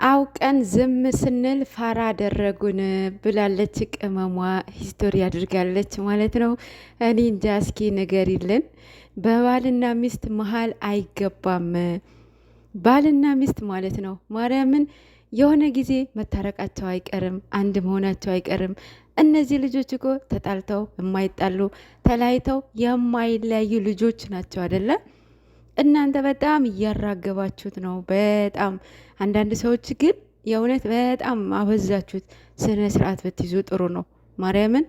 አውቀን ዝም ስንል ፋራ አደረጉን ብላለች ቅመሟ። ሂስቶሪ አድርጋለች ማለት ነው። እኔ እንጃ፣ እስኪ ንገሪልን። በባልና ሚስት መሀል አይገባም። ባልና ሚስት ማለት ነው። ማርያምን የሆነ ጊዜ መታረቃቸው አይቀርም፣ አንድ መሆናቸው አይቀርም። እነዚህ ልጆች እኮ ተጣልተው የማይጣሉ ተለያይተው የማይለያዩ ልጆች ናቸው አይደለም? እናንተ በጣም እያራገባችሁት ነው። በጣም አንዳንድ ሰዎች ግን የእውነት በጣም አበዛችሁት። ስነ ስርዓት ብትይዙ ጥሩ ነው። ማርያምን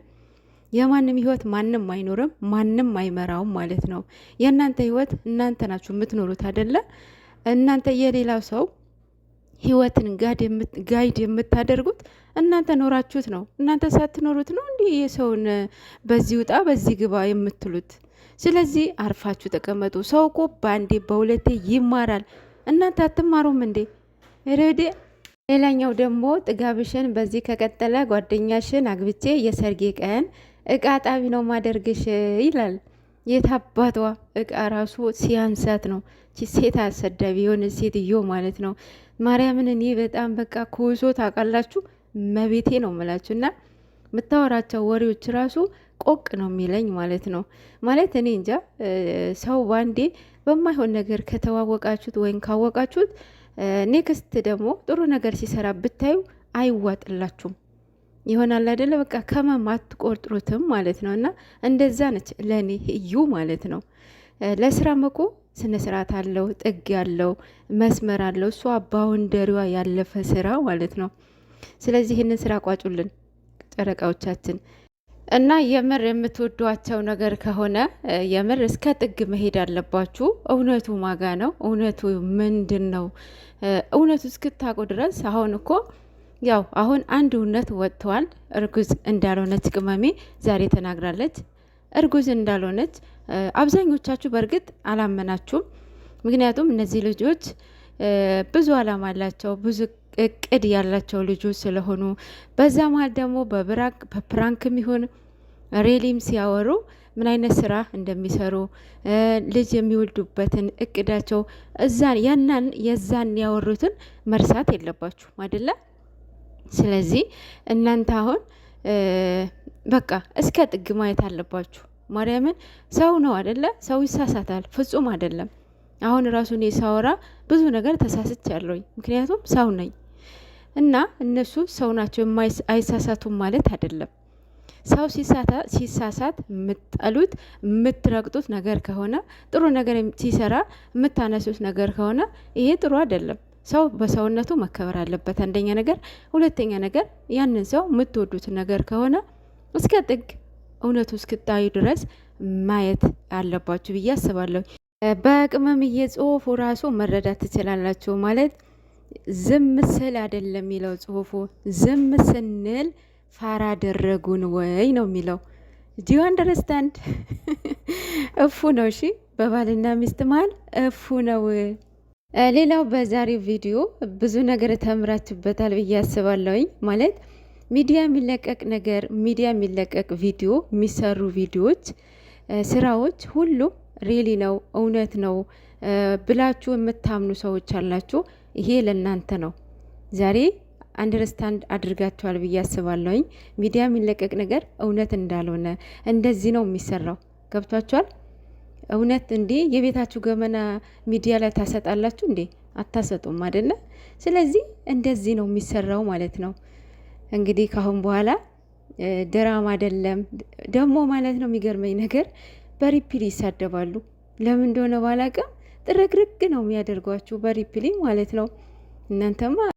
የማንም ህይወት ማንም አይኖርም፣ ማንም አይመራውም ማለት ነው። የእናንተ ህይወት እናንተ ናችሁ የምትኖሩት አይደለ? እናንተ የሌላው ሰው ህይወትን ጋይድ የምታደርጉት እናንተ ኖራችሁት ነው። እናንተ ሳትኖሩት ነው እንዲህ የሰውን በዚህ ውጣ በዚህ ግባ የምትሉት። ስለዚህ አርፋችሁ ተቀመጡ። ሰው እኮ በአንዴ በሁለቴ ይማራል። እናንተ አትማሩም እንዴ? ሬዴ ሌላኛው ደግሞ ጥጋብሽን በዚህ ከቀጠለ ጓደኛሽን አግብቼ የሰርጌ ቀን እቃ ጣቢ ነው ማደርግሽ ይላል። የታባቷ እቃ ራሱ ሲያንሳት ነው። ሴት አሰዳቢ የሆነ ሴትዮ ማለት ነው። ማርያምን እኔ በጣም በቃ ኩሶ ታውቃላችሁ። መቤቴ ነው ምላችሁ እና የምታወራቸው ወሬዎች ራሱ ቆቅ ነው የሚለኝ ማለት ነው። ማለት እኔ እንጃ ሰው ባንዴ በማይሆን ነገር ከተዋወቃችሁት ወይም ካወቃችሁት ኔክስት ደግሞ ጥሩ ነገር ሲሰራ ብታዩ አይዋጥላችሁም ይሆናል አይደለ? በቃ ከመም አትቆርጥሩትም ማለት ነው። እና እንደዛ ነች ለእኔ እዩ ማለት ነው። ለስራም እኮ ስነ ስርዓት አለው፣ ጥግ ያለው መስመር አለው። እሷ ባውንደሪዋ ያለፈ ስራ ማለት ነው። ስለዚህ ይህንን ስራ ቋጩልን ጨረቃዎቻችን። እና የምር የምትወዷቸው ነገር ከሆነ የምር እስከ ጥግ መሄድ አለባችሁ። እውነቱ ማጋ ነው? እውነቱ ምንድን ነው? እውነቱ እስክታውቁ ድረስ አሁን እኮ ያው አሁን አንድ እውነት ወጥተዋል። እርጉዝ እንዳልሆነች ቅመሜ ዛሬ ተናግራለች። እርጉዝ እንዳልሆነች አብዛኞቻችሁ በእርግጥ አላመናችሁም። ምክንያቱም እነዚህ ልጆች ብዙ አላማ አላቸው፣ ብዙ እቅድ ያላቸው ልጆች ስለሆኑ በዛ መሀል ደግሞ በፕራንክም ይሁን ሬሊም ሲያወሩ ምን አይነት ስራ እንደሚሰሩ ልጅ የሚወልዱበትን እቅዳቸው የዛን ያወሩትን መርሳት የለባችሁ አይደለ? ስለዚህ እናንተ አሁን በቃ እስከ ጥግ ማየት አለባችሁ። ማርያምን ሰው ነው አይደለ? ሰው ይሳሳታል፣ ፍጹም አይደለም። አሁን ራሱ እኔ ሳወራ ብዙ ነገር ተሳስቻለሁኝ፣ ምክንያቱም ሰው ነኝ እና እነሱ ሰው ናቸው አይሳሳቱም ማለት አይደለም። ሰው ሲሳሳት የምትጠሉት የምትረግጡት ነገር ከሆነ ጥሩ ነገር ሲሰራ የምታነሱት ነገር ከሆነ ይሄ ጥሩ አይደለም። ሰው በሰውነቱ መከበር አለበት፣ አንደኛ ነገር። ሁለተኛ ነገር ያንን ሰው የምትወዱት ነገር ከሆነ እስከ ጥግ እውነቱ እስክታዩ ድረስ ማየት አለባችሁ ብዬ አስባለሁ። በቅመምዬ ጽሁፉ ራሱ መረዳት ትችላላችሁ። ማለት ዝም ስል አይደለም የሚለው ጽሁፉ፣ ዝም ስንል ፋራ አደረጉን ወይ ነው የሚለው። ዲዩ አንደርስታንድ? እፉ ነው። እሺ፣ በባልና ሚስት መሀል እፉ ነው። ሌላው በዛሬው ቪዲዮ ብዙ ነገር ተምራችሁበታል ብዬ አስባለሁኝ። ማለት ሚዲያ የሚለቀቅ ነገር፣ ሚዲያ የሚለቀቅ ቪዲዮ፣ የሚሰሩ ቪዲዮዎች፣ ስራዎች ሁሉም ሪሊ ነው እውነት ነው ብላችሁ የምታምኑ ሰዎች አላችሁ። ይሄ ለእናንተ ነው። ዛሬ አንደርስታንድ አድርጋችኋል ብዬ አስባለሁኝ። ሚዲያ የሚለቀቅ ነገር እውነት እንዳልሆነ እንደዚህ ነው የሚሰራው። ገብቷችኋል? እውነት እንዴ የቤታችሁ ገመና ሚዲያ ላይ ታሰጣላችሁ እንዴ? አታሰጡም አይደለ? ስለዚህ እንደዚህ ነው የሚሰራው ማለት ነው። እንግዲህ ካሁን በኋላ ድራማ አይደለም ደግሞ ማለት ነው። የሚገርመኝ ነገር በሪፕሊ ይሳደባሉ። ለምን እንደሆነ ባላቅም ጥርግርግ ነው የሚያደርጓችሁ በሪፕሊ ማለት ነው። እናንተማ